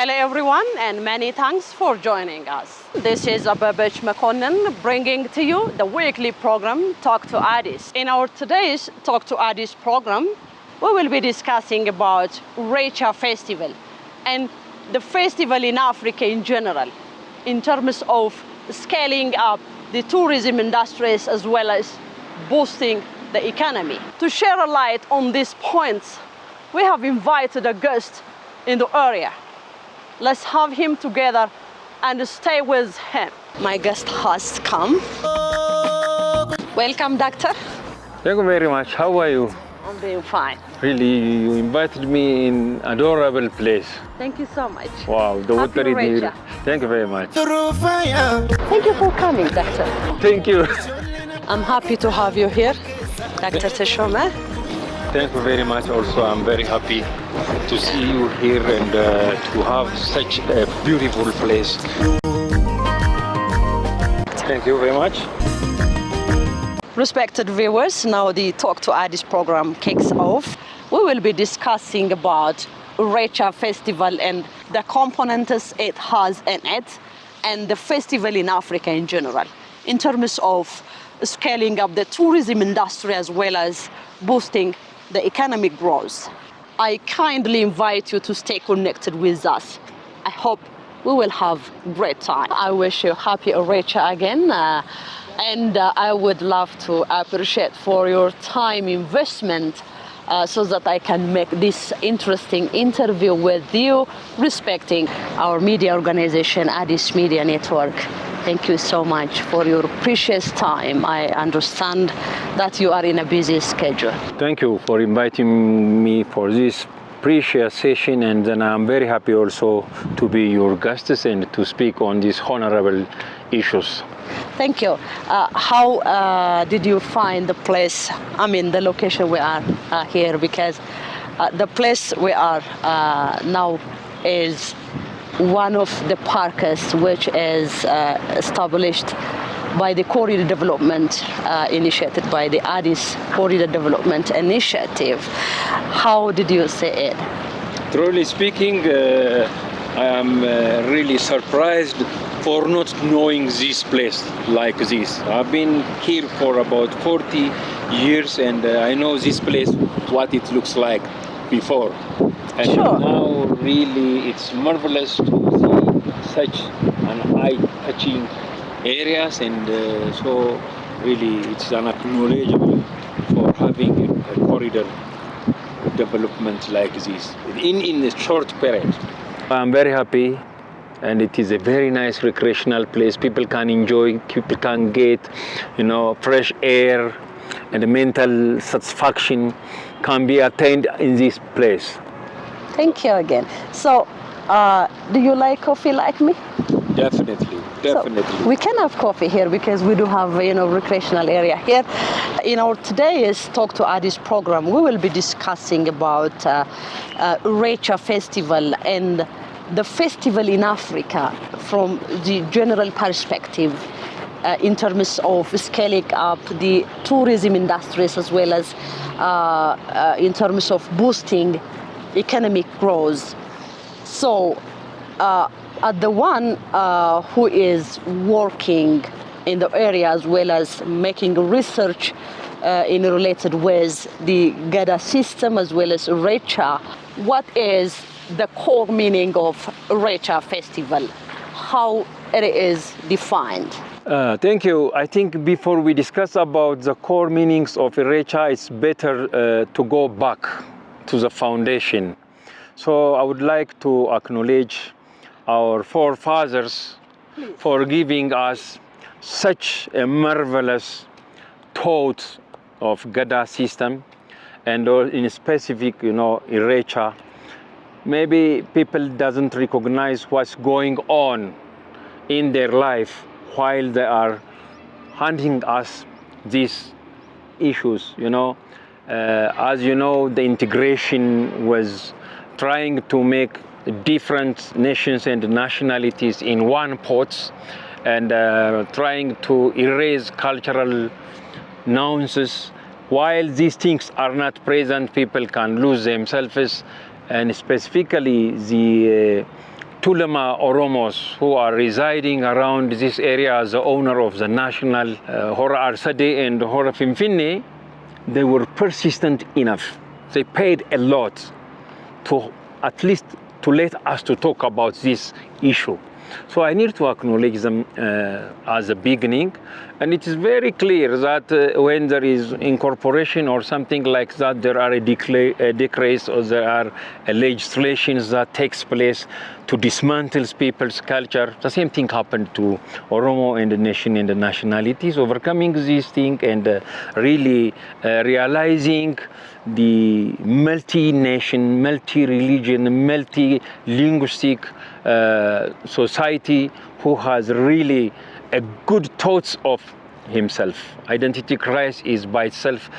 Hello everyone, and many thanks for joining us. This is Ababech Makonnen bringing to you the weekly program Talk to Addis. In our today's Talk to Addis program, we will be discussing about Irreecha festival and the festival in Africa in general, in terms of scaling up the tourism industries as well as boosting the economy. To share a light on these points, we have invited a guest in the area. Let's have him together and stay with him. My guest has come. Welcome, doctor. Thank you very much. How are you? I'm doing fine. Really, you invited me in adorable place. Thank you so much. Wow, the Happy water is Irreecha. here. Thank you very much. Thank you for coming, doctor. Thank you. I'm happy to have you here, Dr. Teshome. Thank you very much. Also, I'm very happy to see you here and to have such a beautiful place. Thank you very much. Respected viewers, now the Talk to Addis program kicks off. We will be discussing about Irreecha festival and the components it has in it, and the festival in Africa in general, in terms of scaling up the tourism industry as well as boosting the economic growth. I kindly invite you to stay connected with us. I hope we will have a great time. I wish you happy Irreecha again, and I would love to appreciate for your time investment so that I can make this interesting interview with you, respecting our media organization, Addis Media Network. Thank you so much for your precious time. I understand that you are in a busy schedule. Thank you for inviting me for this precious session, and then I'm very happy also to be your guests and to speak on these honorable issues. Thank you. How did you find the place, the location we are here? Because the place we are now is one of the parks which is established by the Corridor Development initiated by the Addis Corridor Development Initiative. How did you see it? Truly speaking, I am really surprised for not knowing this place like this. I've been here for about 40 years and I know this place, what it looks like before. And sure. Now really it's marvelous to see such an eye-catching areas, and so really it's an acknowledgeable for having a corridor development like this in a short period. I'm very happy, and it is a very nice recreational place. People can enjoy, people can get, fresh air, and the mental satisfaction can be attained in this place. Thank you again. So, do you like coffee like me? Definitely. So we can have coffee here because we do have, recreational area here. In our today's Talk to Addis program, we will be discussing about Irreecha festival and the festival in Africa from the general perspective in terms of scaling up the tourism industries as well as in terms of boosting economic growth. So, at the one who is working in the area as well as making research in related with the Gada system as well as Irreecha, what is the core meaning of Irreecha festival? How it is defined? Thank you. I think before we discuss about the core meanings of Irreecha, it's better to go back to the foundation. So I would like to acknowledge our forefathers for giving us such a marvelous thought of Gada system, and in specific, Irreecha. Maybe people doesn't recognize what's going on in their life while they are handing us these issues, As you know, the integration was trying to make different nations and nationalities in one pot, and trying to erase cultural nuances. While these things are not present, people can lose themselves, and specifically the Tulama Oromos who are residing around this area as the owner of the national Hora Arsade and Hora Finfinne, they were persistent enough. They paid a lot to at least to let us to talk about this issue. So I need to acknowledge them as a beginning, and it is very clear that when there is incorporation or something like that, there are a decrease or there are legislations that takes place to dismantle people's culture. The same thing happened to Oromo and the nation and the nationalities, overcoming this thing and really realizing the multi-nation, multi-religion, multi-linguistic society who has really a good thoughts of himself. Identity crisis is by itself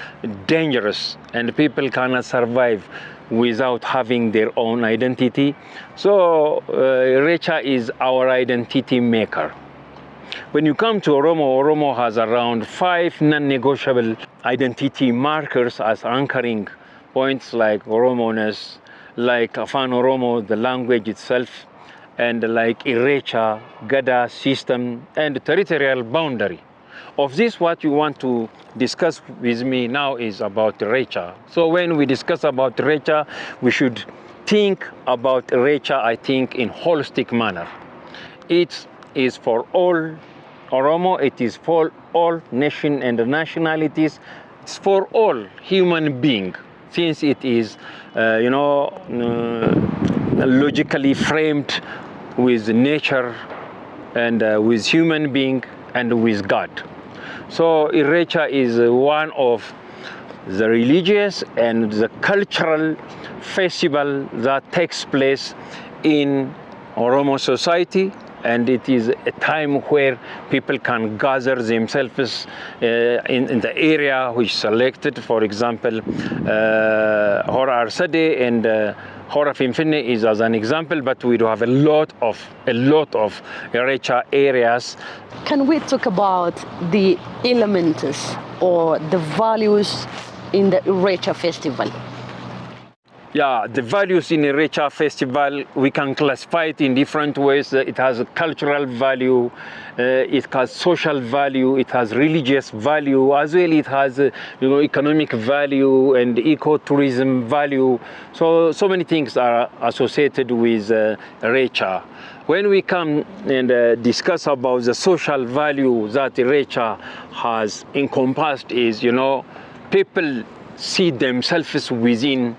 dangerous, and people cannot survive without having their own identity. So Irreecha is our identity maker. When you come to Oromo, Oromo has around 5 non-negotiable identity markers as anchoring points, like Oromoness, like Afan Oromo, the language itself, and like Irreecha, Gada system, and territorial boundary. Of this, what you want to discuss with me now is about Irreecha. So when we discuss about Irreecha, we should think about Irreecha, I think, in holistic manner. It is for all Oromo, it is for all nation and nationalities, it's for all human beings, since it is, logically framed with nature and with human being and with God. So Irreecha is one of the religious and the cultural festival that takes place in Oromo society, and it is a time where people can gather themselves in the area which selected. For example, Hora Arsade and Hora Finfinne is as an example, but we do have a lot of Irreecha areas. Can we talk about the elements or the values in the Irreecha festival? Yeah, the values in Irreecha festival, we can classify it in different ways. It has a cultural value, it has social value, it has religious value, as well it has economic value and ecotourism value. So many things are associated with Irreecha. When we come and discuss about the social value that Irreecha has encompassed is, people see themselves within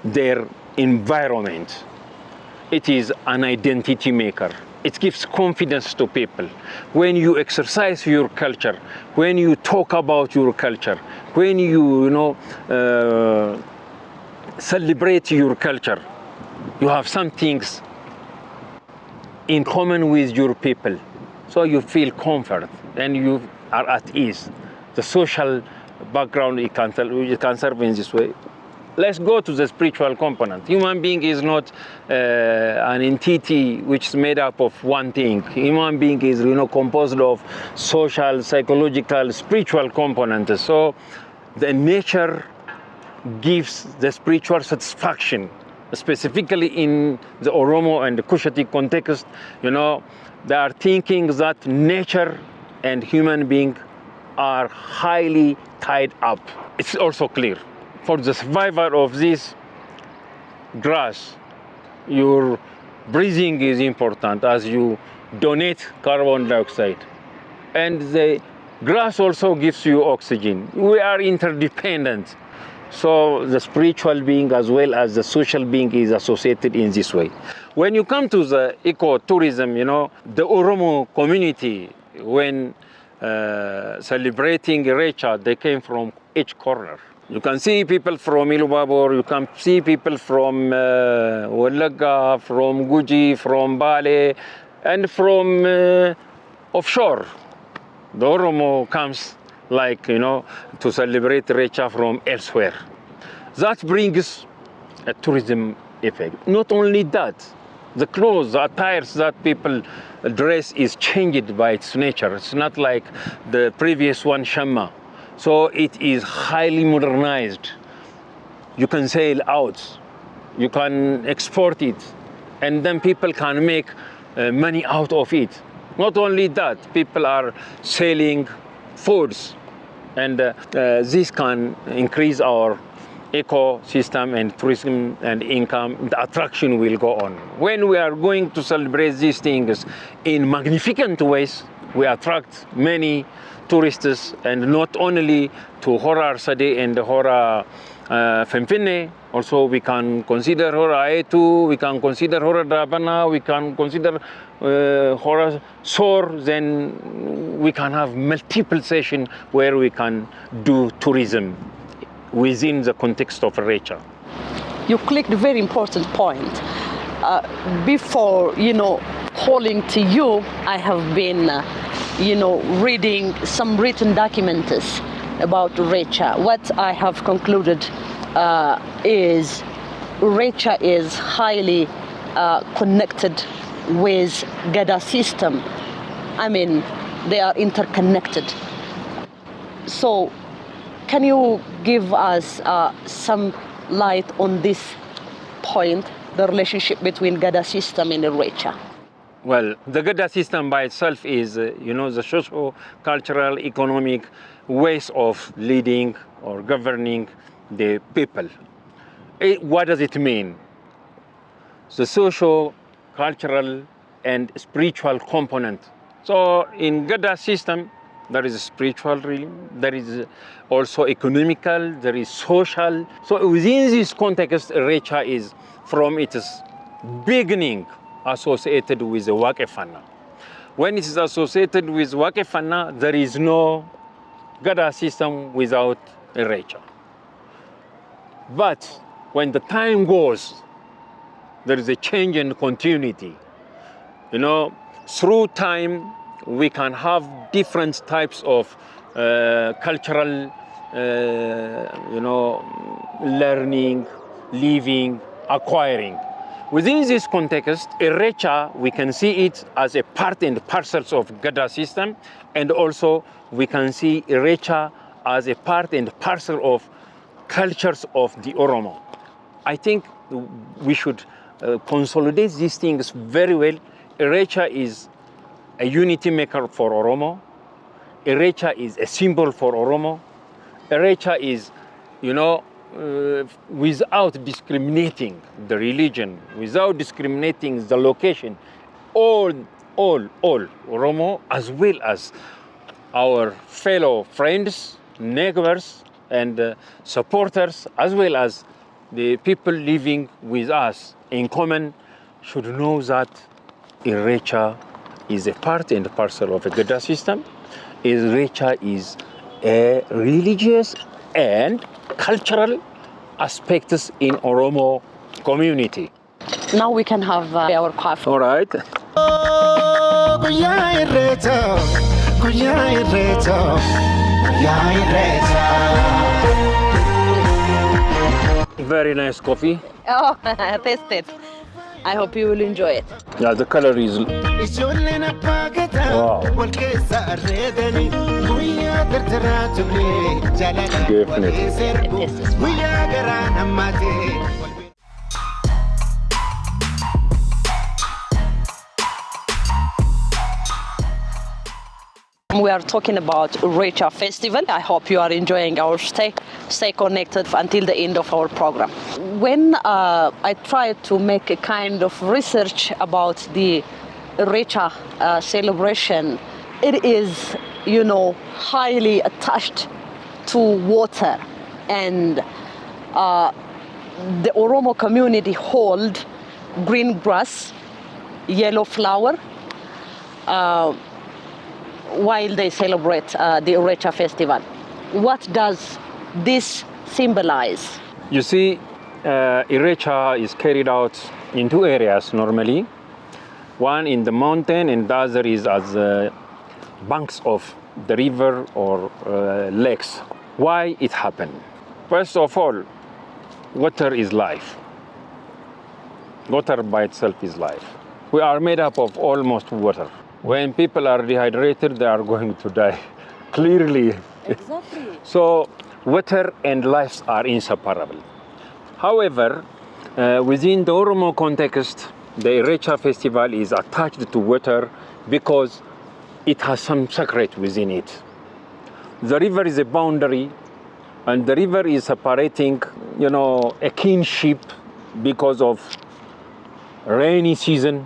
their environment. It is an identity maker. It gives confidence to people. When you exercise your culture, when you talk about your culture, when you celebrate your culture, you have some things in common with your people. So you feel comfort and you are at ease. The social background you can serve in this way. Let's go to the spiritual component. Human being is not an entity which is made up of one thing. Human being is composed of social, psychological, spiritual components. So the nature gives the spiritual satisfaction, specifically in the Oromo and the Cushitic context. They are thinking that nature and human being are highly tied up. It's also clear. For the survival of this grass, your breathing is important as you donate carbon dioxide. And the grass also gives you oxygen. We are interdependent. So the spiritual being as well as the social being is associated in this way. When you come to the ecotourism, the Oromo community, when celebrating Irreecha, they came from each corner. You can see people from Ilubabor, you can see people from Wallaga, from Guji, from Bale, and from offshore. The Oromo comes to celebrate Irreecha from elsewhere. That brings a tourism effect. Not only that, the clothes, the attires that people dress is changed by its nature. It's not like the previous one, Shamma. So it is highly modernized. You can sail out, you can export it, and then people can make money out of it. Not only that, people are selling foods, and this can increase our ecosystem and tourism and income. The attraction will go on. When we are going to celebrate these things in magnificent ways, we attract many tourists, and not only to Hora Arsade and Hora Femfine. Also, we can consider Hora Aetu, we can consider Hora Drabana, we can consider Hora Sor. Then we can have multiple sessions where we can do tourism within the context of Irreecha. You clicked a very important point. Before, calling to you, I have been, reading some written documents about Irreecha. What I have concluded is Irreecha is highly connected with Gada system. I mean, they are interconnected. So, can you give us some light on this point, the relationship between Gada system and Irreecha? Well, the Gada system by itself is, the socio-cultural, economic ways of leading or governing the people. What does it mean? The socio-cultural and spiritual component. So in Gada system, there is a spiritual realm, there is also economical, there is social. So within this context, Irreecha is from its beginning associated with the Wakefana. When it is associated with Wakefana, there is no Gada system without Irreecha. But when the time goes, there is a change in continuity. Through time, we can have different types of cultural, learning, living, acquiring. Within this context, Irreecha, we can see it as a part and parcel of Gada system, and also we can see Irreecha as a part and parcel of cultures of the Oromo. I think we should consolidate these things very well. Irreecha is a unity maker for Oromo. Irreecha is a symbol for Oromo. Irreecha is, without discriminating the religion, without discriminating the location, all Oromo, as well as our fellow friends, neighbors, and supporters, as well as the people living with us in common, should know that Irreecha is a part and parcel of a Gada system. Irreecha is a religious and cultural aspects in Oromo community. Now we can have our coffee. All right. Very nice coffee. Oh, taste it. I hope you will enjoy it. Yeah, the color is wow. Definitely. We are talking about Irreecha Festival. I hope you are enjoying our stay. Stay connected until the end of our program. When I tried to make a kind of research about the Irreecha celebration, it is, highly attached to water, and the Oromo community hold green grass, yellow flower, while they celebrate the Irreecha festival. What does this symbolize? You see, Irreecha is carried out in two areas normally. One in the mountain, and the other is as banks of the river or lakes. Why it happened? First of all, water is life. Water by itself is life. We are made up of almost water. When people are dehydrated, they are going to die, clearly. Exactly. So water and life are inseparable. However, within the Oromo context, the Irreecha festival is attached to water because it has some secret within it. The river is a boundary, and the river is separating, a kinship because of rainy season.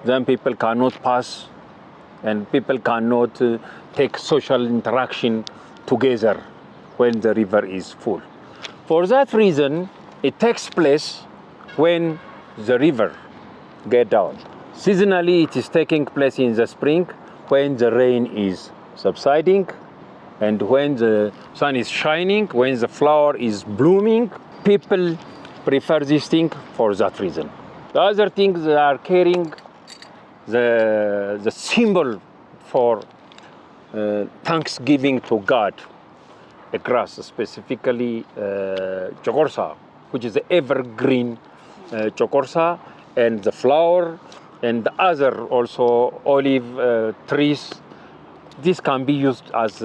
Then people cannot pass, and people cannot take social interaction together when the river is full. For that reason, it takes place when the river gets down. Seasonally, it is taking place in the spring when the rain is subsiding and when the sun is shining, when the flower is blooming. People prefer this thing for that reason. The other things, they are carrying the symbol for thanksgiving to God, a grass, specifically chokorsa, which is the evergreen chokorsa, and the flower, and the other also olive trees. This can be used as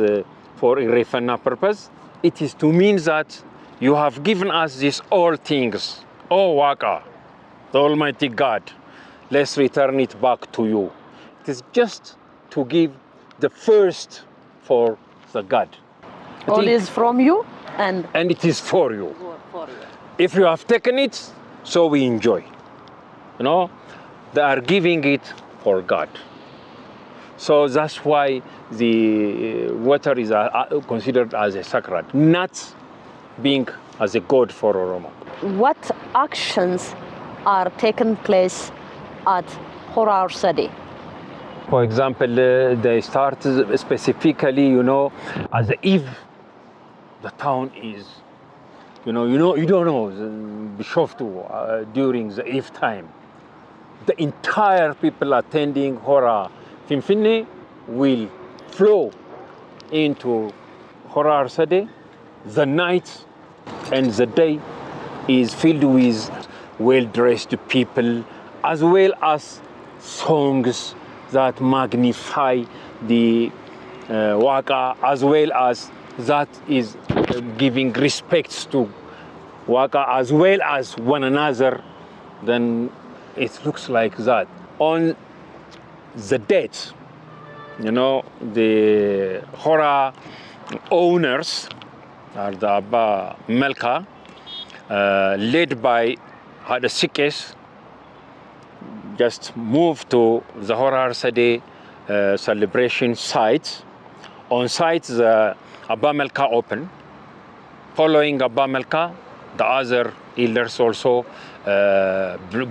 for Irreecha purpose. It is to mean that you have given us these all things, O Waka, the Almighty God. Let's return it back to you. It is just to give the first for the God. All is from you and it is for you. If you have taken it, so we enjoy. They are giving it for God. So that's why the water is considered as a sacred, not being as a god for Oromo. What actions are taking place at Hora Sade? For example, they start specifically, as the eve, the town is, you don't know, Bishoftu during the eve time. The entire people attending Hora Finfinne will flow into Hora Sade. The night and the day is filled with well-dressed people, as well as songs that magnify the Waka, as well as that is giving respects to Waka as well as one another. Then it looks like that. On the date, the Hora owners are the Abba Melka, led by Hadasikes, just moved to the Hora Sade celebration site. On site, the Abba Melka open. Following Abba Melka, the other elders also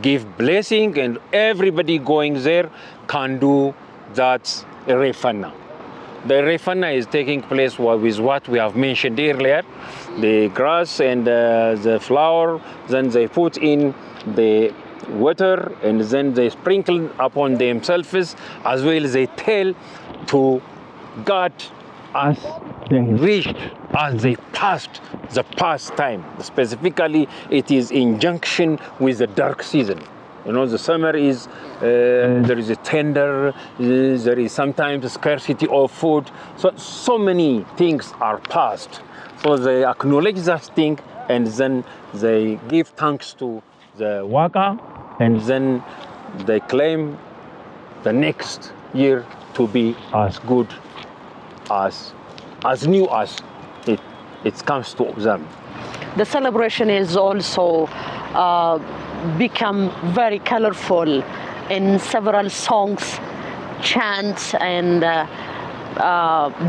give blessing, and everybody going there can do that Irreecha. The Irreecha is taking place with what we have mentioned earlier, the grass and the flower. Then they put in the water, and then they sprinkle upon themselves, as well as they tell to God as they reached, as they passed the past time. Specifically, it is in junction with the dark season. The summer is, there is a tender, there is sometimes scarcity of food. So many things are passed. So they acknowledge that thing, and then they give thanks to the Waka, and then they claim the next year to be as good, as new as it comes to them. The celebration is also become very colorful in several songs, chants, and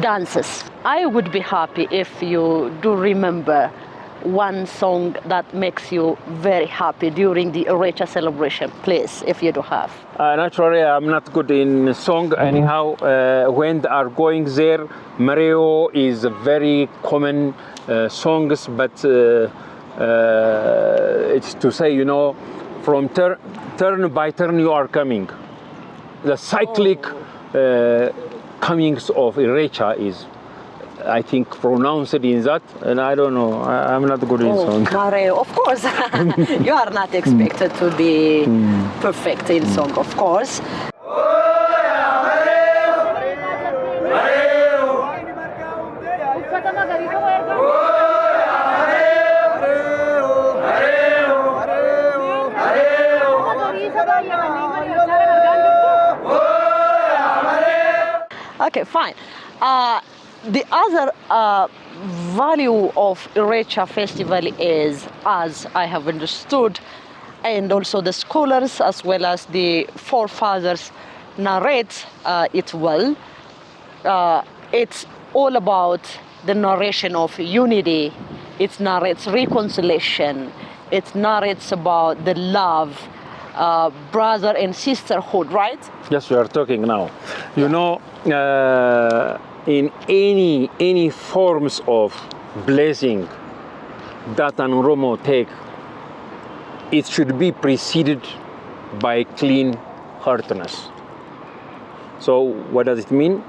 dances. I would be happy if you do remember one song that makes you very happy during the Irreecha celebration, please, if you do have. Naturally, I'm not good in song. Anyhow, when they are going there, Mareo is a very common songs, but it's to say, from turn by turn you are coming. The cyclic comings of Irreecha is, I think, pronounced in that, and I don't know. I'm not good in song. Mareo, of course. You are not expected to be perfect in song, of course. Okay, fine. The other value of Irreecha festival is, as I have understood, and also the scholars as well as the forefathers narrate it well. It's all about the narration of unity. It narrates reconciliation. It narrates about the love, brother and sisterhood, right? Yes, we are talking now. You know, in any forms of blessing that an Oromo take, it should be preceded by clean heartedness. So what does it mean?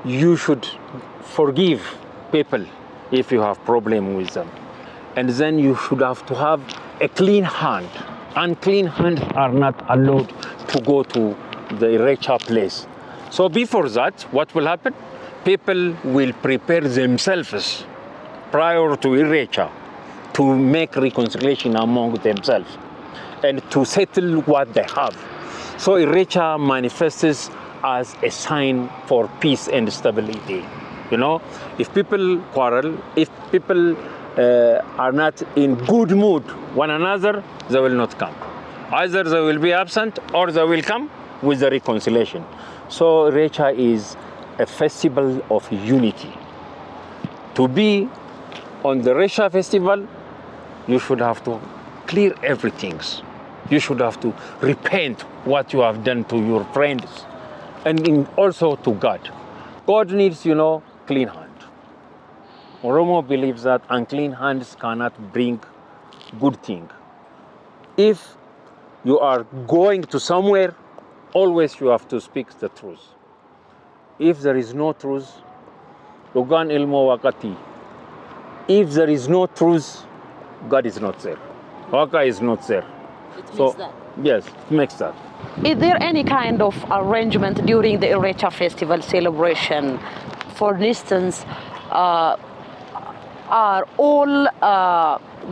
You should forgive people if you have problem with them. And then you should have to have a clean hand. Unclean hands are not allowed to go to the Irreecha place. So before that, what will happen? People will prepare themselves prior to Irreecha to make reconciliation among themselves and to settle what they have. So Irreecha manifests as a sign for peace and stability. You know, if people quarrel, if people are not in good mood one another, they will not come. Either they will be absent or they will come with the reconciliation. So Irreecha is a festival of unity. To be on the Irreecha festival, you should have to clear everything. You should have to repent what you have done to your friends and also to God. God needs, you know, clean hand. Oromo believes that unclean hands cannot bring good thing. If you are going to somewhere, always you have to speak the truth. If there is no truth, Ugan ilmo wakati. If there is no truth, God is not there. Waka is not there. It means that. Yes, it makes that. Is there any kind of arrangement during the Irreecha festival celebration? For instance, are all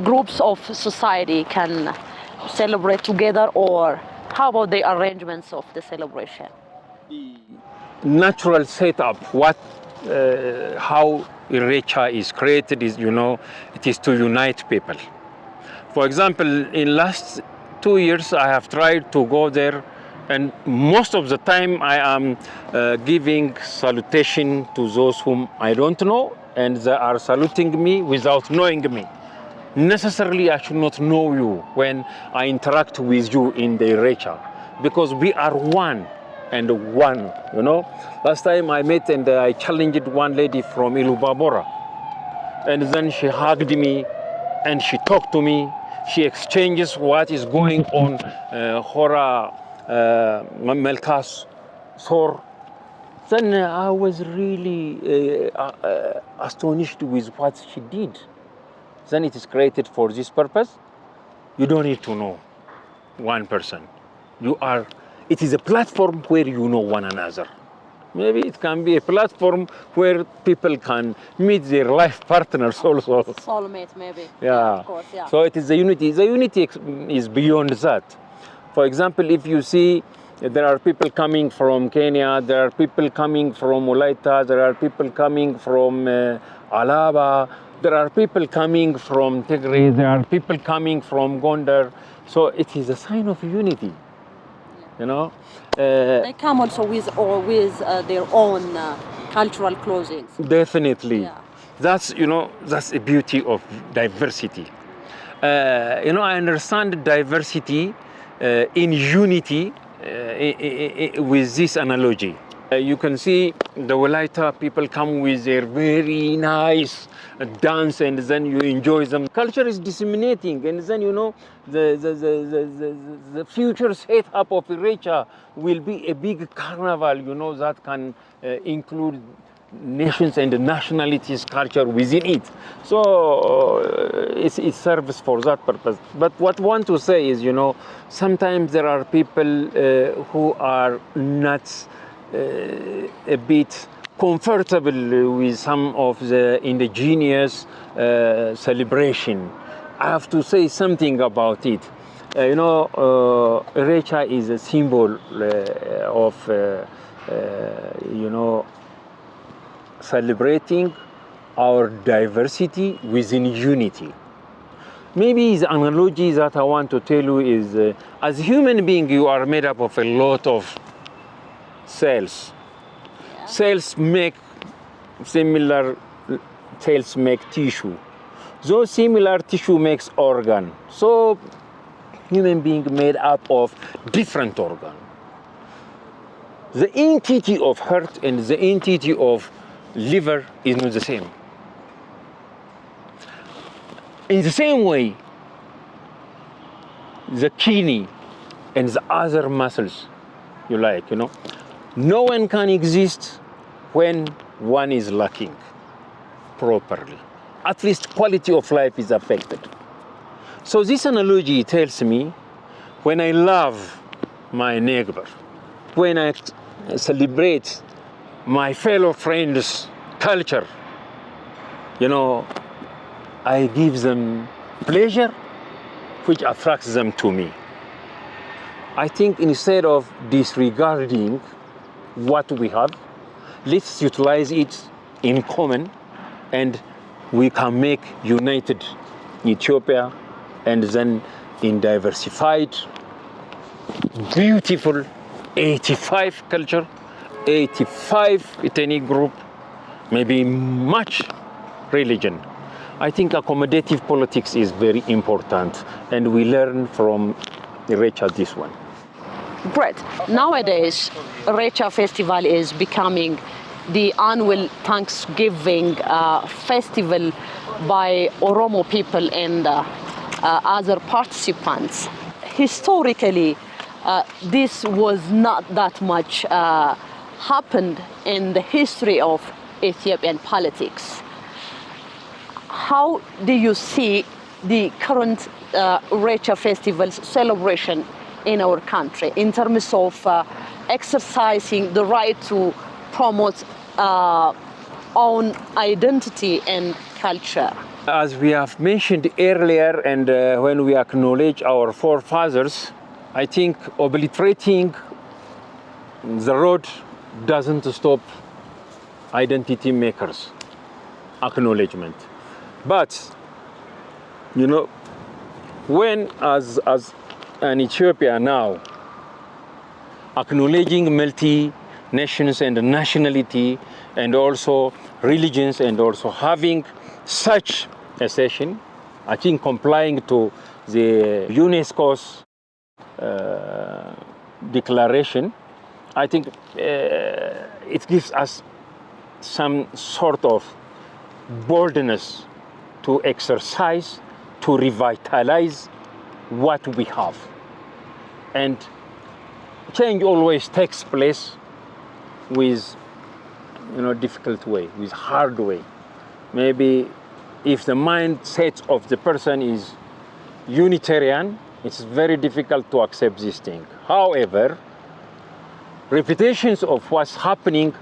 groups of society can celebrate together, or how about the arrangements of the celebration? The natural setup, how Irreecha is created is, you know, it is to unite people. For example, in last 2 years, I have tried to go there, and most of the time I am giving salutation to those whom I don't know, and they are saluting me without knowing me. Necessarily, I should not know you when I interact with you in the Irreecha, because we are one and one, you know. Last time I met and I challenged one lady from Ilubabora, and then she hugged me and she talked to me. She exchanges what is going on, Hora Melkas Sor. Then I was really astonished with what she did. Then it is created for this purpose. You don't need to know one person. It is a platform where you know one another. Maybe it can be a platform where people can meet their life partners also. Soulmate, maybe. Yeah. Of course, yeah. So it is the unity. The unity is beyond that. For example, if you see there are people coming from Kenya, there are people coming from Wolaita, there are people coming from Alaba, there are people coming from Tigray, there are people coming from Gondar. So it is a sign of unity. You know, they come also with their own cultural clothing. Definitely, yeah. That's a beauty of diversity. I understand diversity in unity with this analogy. You can see the Wolaita people come with their very nice dance, and then you enjoy them. Culture is disseminating, and then the future setup of Irreecha will be a big carnival, that can include nations and nationalities culture within it. So it serves for that purpose. But what I want to say is, sometimes there are people who are not a bit comfortable with some of the indigenous celebration. I have to say something about it. Irreecha is a symbol of you know, celebrating our diversity within unity. Maybe the analogy that I want to tell you is, as a human being, you are made up of a lot of cells. Yeah. Cells make tissue. Those similar tissue makes organ. So human being made up of different organ. The entity of heart and the entity of liver is not the same. In the same way, the kidney and the other muscles, no one can exist when one is lacking properly. At least quality of life is affected. So this analogy tells me, when I love my neighbor, when I celebrate my fellow friends' culture, I give them pleasure, which attracts them to me. I think instead of disregarding what we have, let's utilize it in common, and we can make united Ethiopia, and then in diversified, beautiful 85 culture, 85 ethnic group, maybe much religion. I think accommodative politics is very important, and we learn from Irreecha this one. Great. Nowadays, Irreecha festival is becoming the annual Thanksgiving festival by Oromo people and other participants. Historically, this was not that much happened in the history of Ethiopian politics. How do you see the current Irreecha festival's celebration in our country in terms of exercising the right to promote own identity and culture? As we have mentioned earlier, and when we acknowledge our forefathers, I think obliterating the road doesn't stop identity makers' acknowledgement. But, when as an Ethiopia now, acknowledging multi-nations and nationality, and also religions, and also having such a session, I think complying to the UNESCO's declaration, I think it gives us some sort of boldness to exercise, to revitalize what we have. And change always takes place with difficult way, with hard way. Maybe if the mindset of the person is Unitarian, it's very difficult to accept this thing. However, repetitions of what's happening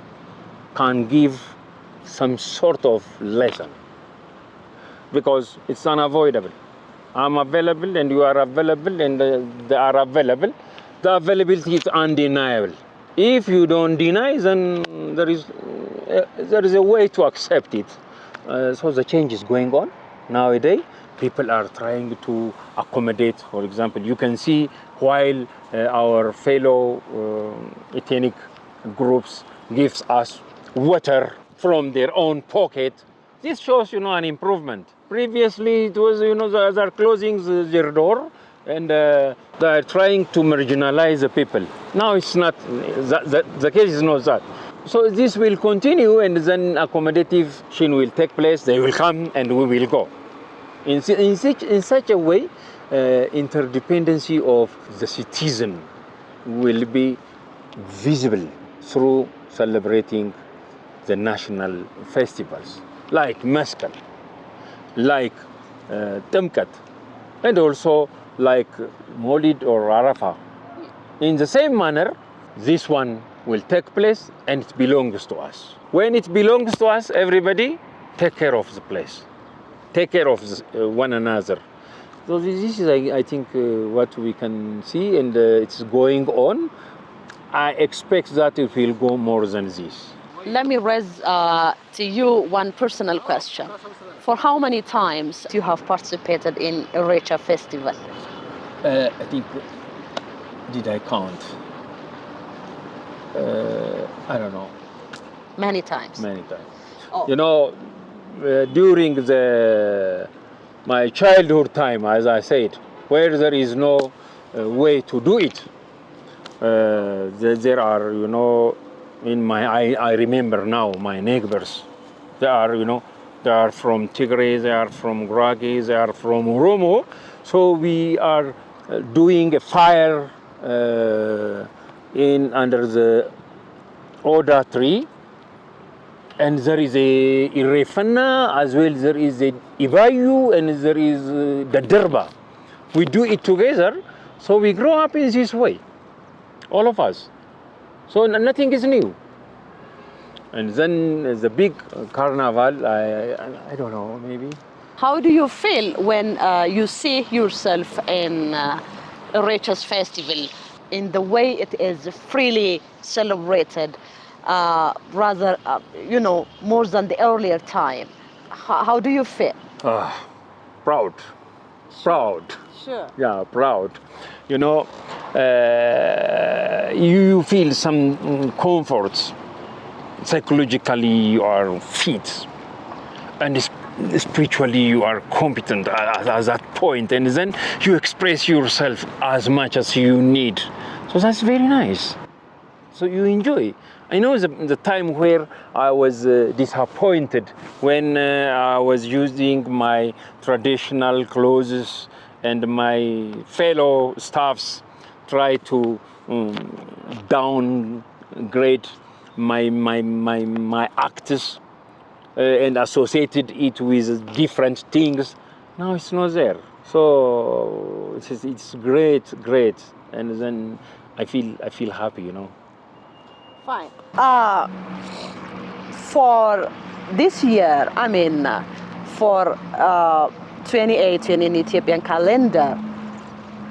can give some sort of lesson, because it's unavoidable. I'm available and you are available and they are available. The availability is undeniable. If you don't deny, then there is a way to accept it. So the change is going on nowadays. People are trying to accommodate. For example, you can see while our fellow ethnic groups gives us water from their own pocket, this shows an improvement. Previously, it was they are closing their door and they are trying to marginalize the people. Now it's not the case is not that. So this will continue, and then accommodative action will take place. They will come and we will go. In such a way, interdependency of the citizen will be visible through celebrating the national festivals, like Maskal, like Temkat, and also like Molid or Arafah. In the same manner, this one will take place and it belongs to us. When it belongs to us, everybody take care of the place, take care of one another. So this is, I think, what we can see, and it's going on. I expect that it will go more than this. Let me raise to you one personal question. For how many times you have participated in Irreecha festival? I think, did I count? I don't know. Many times. Many times. Oh. You know, during my childhood time, as I said, where there is no way to do it, there are, you know, I remember now my neighbors. They are, you know, they are from Tigray, they are from Irreecha, they are from Oromo. So we are doing a fire under the Oda tree, and there is a Irreecha as well. There is a Ivayu, and there is the Derba. We do it together, so we grow up in this way, all of us. So nothing is new. And then the big carnival, I don't know, maybe. How do you feel when you see yourself in Irreecha's festival, in the way it is freely celebrated, rather, you know, more than the earlier time? How do you feel? Proud. Proud. Sure. Yeah, proud. You know, you feel some comforts. Psychologically, you are fit, and spiritually, you are competent at that point, and then you express yourself as much as you need. So that's very nice. So you enjoy. I know the time where I was disappointed when I was using my traditional clothes, and my fellow staffs try to downgrade my acts and associated it with different things. Now it's not there. So it's great, and then I feel happy, you know. Fine. For this year, I mean, for 2018 in Ethiopian calendar,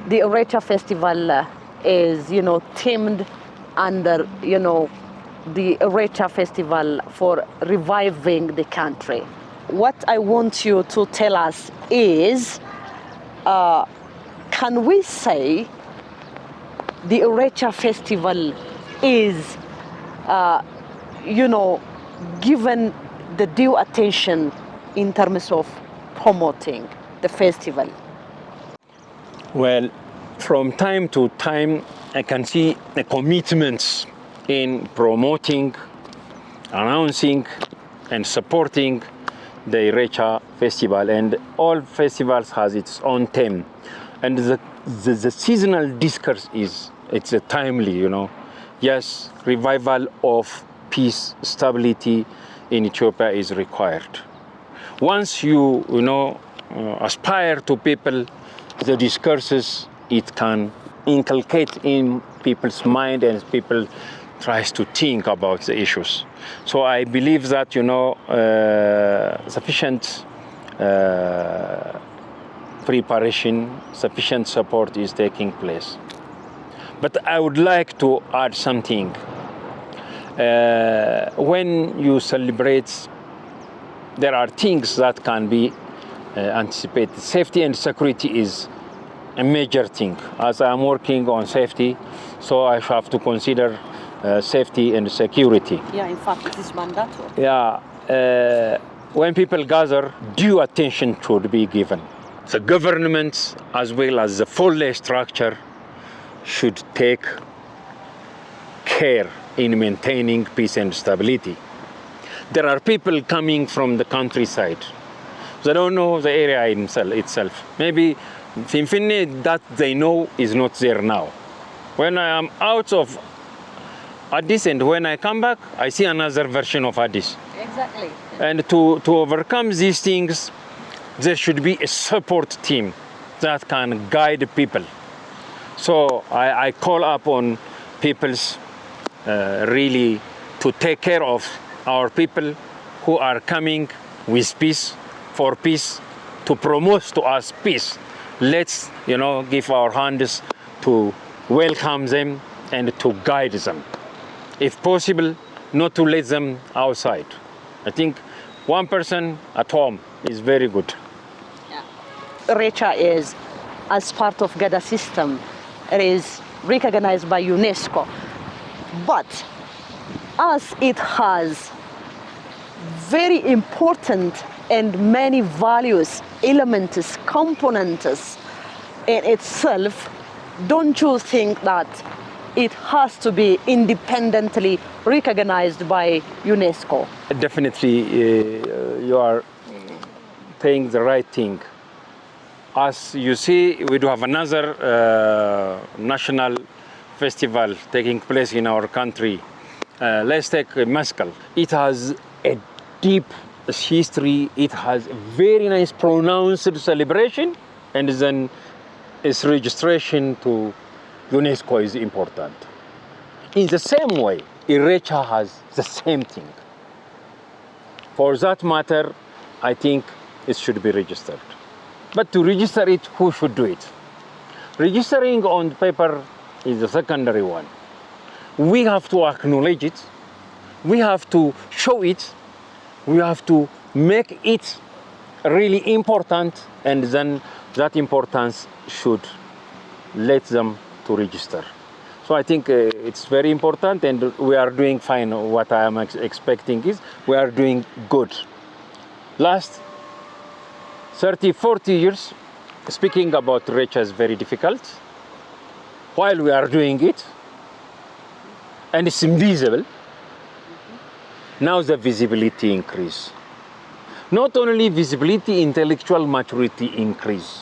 the Irreecha festival is, you know, themed under, you know, the Irreecha festival for reviving the country. What I want you to tell us is, can we say the Irreecha festival is, you know, given the due attention in terms of promoting the festival? Well, from time to time, I can see the commitments in promoting, announcing, and supporting the Irreecha festival. And all festivals has its own theme. And the seasonal discourse it's a timely, you know. Yes, revival of peace, stability in Ethiopia is required. Once you know, aspire to people, the discourses, it can inculcate in people's mind, and people tries to think about the issues. So I believe that, you know, sufficient preparation, sufficient support is taking place. But I would like to add something. When you celebrate, there are things that can be anticipated. Safety and security is a major thing. As I'm working on safety, so I have to consider safety and security. Yeah, in fact, it is mandatory. Yeah, when people gather, due attention should be given. The government, as well as the full structure, should take care in maintaining peace and stability. There are people coming from the countryside. They don't know the area itself. Maybe Finfinne that they know is not there now. When I am out of Addis and when I come back, I see another version of Addis. Exactly. And to overcome these things, there should be a support team that can guide people. So I call upon peoples really to take care of our people who are coming with peace, for peace, to promote to us peace. Let's, you know, give our hands to welcome them and to guide them. If possible, not to let them outside. I think one person at home is very good. Irreecha is, as part of Gada system, it is recognized by UNESCO. But as it has very important and many values, elements, components in itself, don't you think that it has to be independently recognized by UNESCO? Definitely, you are saying the right thing. As you see, we do have another national festival taking place in our country. Let's take Mescal. It has a deep history. It has a very nice pronounced celebration, and then its registration to UNESCO is important. In the same way, Irreecha has the same thing. For that matter, I think it should be registered. But to register it, who should do it? Registering on paper is the secondary one. We have to acknowledge it. We have to show it. We have to make it really important, and then that importance should let them to register. So I think it's very important, and we are doing fine. What I am expecting is we are doing good. Last 30, 40 years, speaking about Irreecha is very difficult. While we are doing it, and it's invisible, now the visibility increase. Not only visibility, intellectual maturity increase.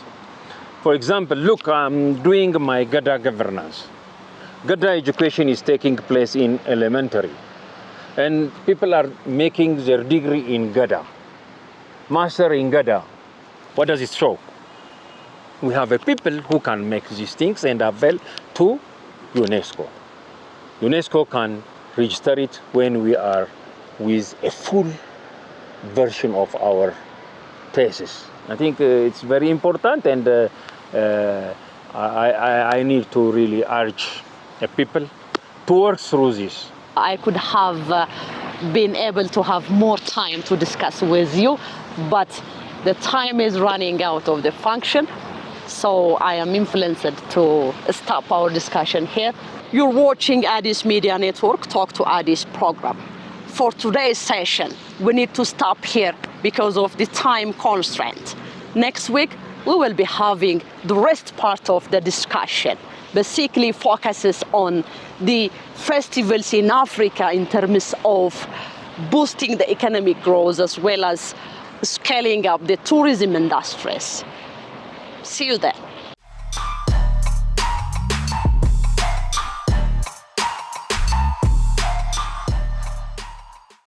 For example, look, I'm doing my Gada governance. Gada education is taking place in elementary, and people are making their degree in Gada, master in Gada. What does it show? We have a people who can make these things and avail to UNESCO. UNESCO can register it when we are with a full version of our thesis. I think it's very important, and I need to really urge people to work through this. I could have been able to have more time to discuss with you, but the time is running out of the function, so I am influenced to stop our discussion here. You're watching Addis Media Network Talk to Addis program. For today's session, we need to stop here because of the time constraint. Next week, we will be having the rest part of the discussion, basically focuses on the festivals in Africa in terms of boosting the economic growth as well as scaling up the tourism industries. See you there.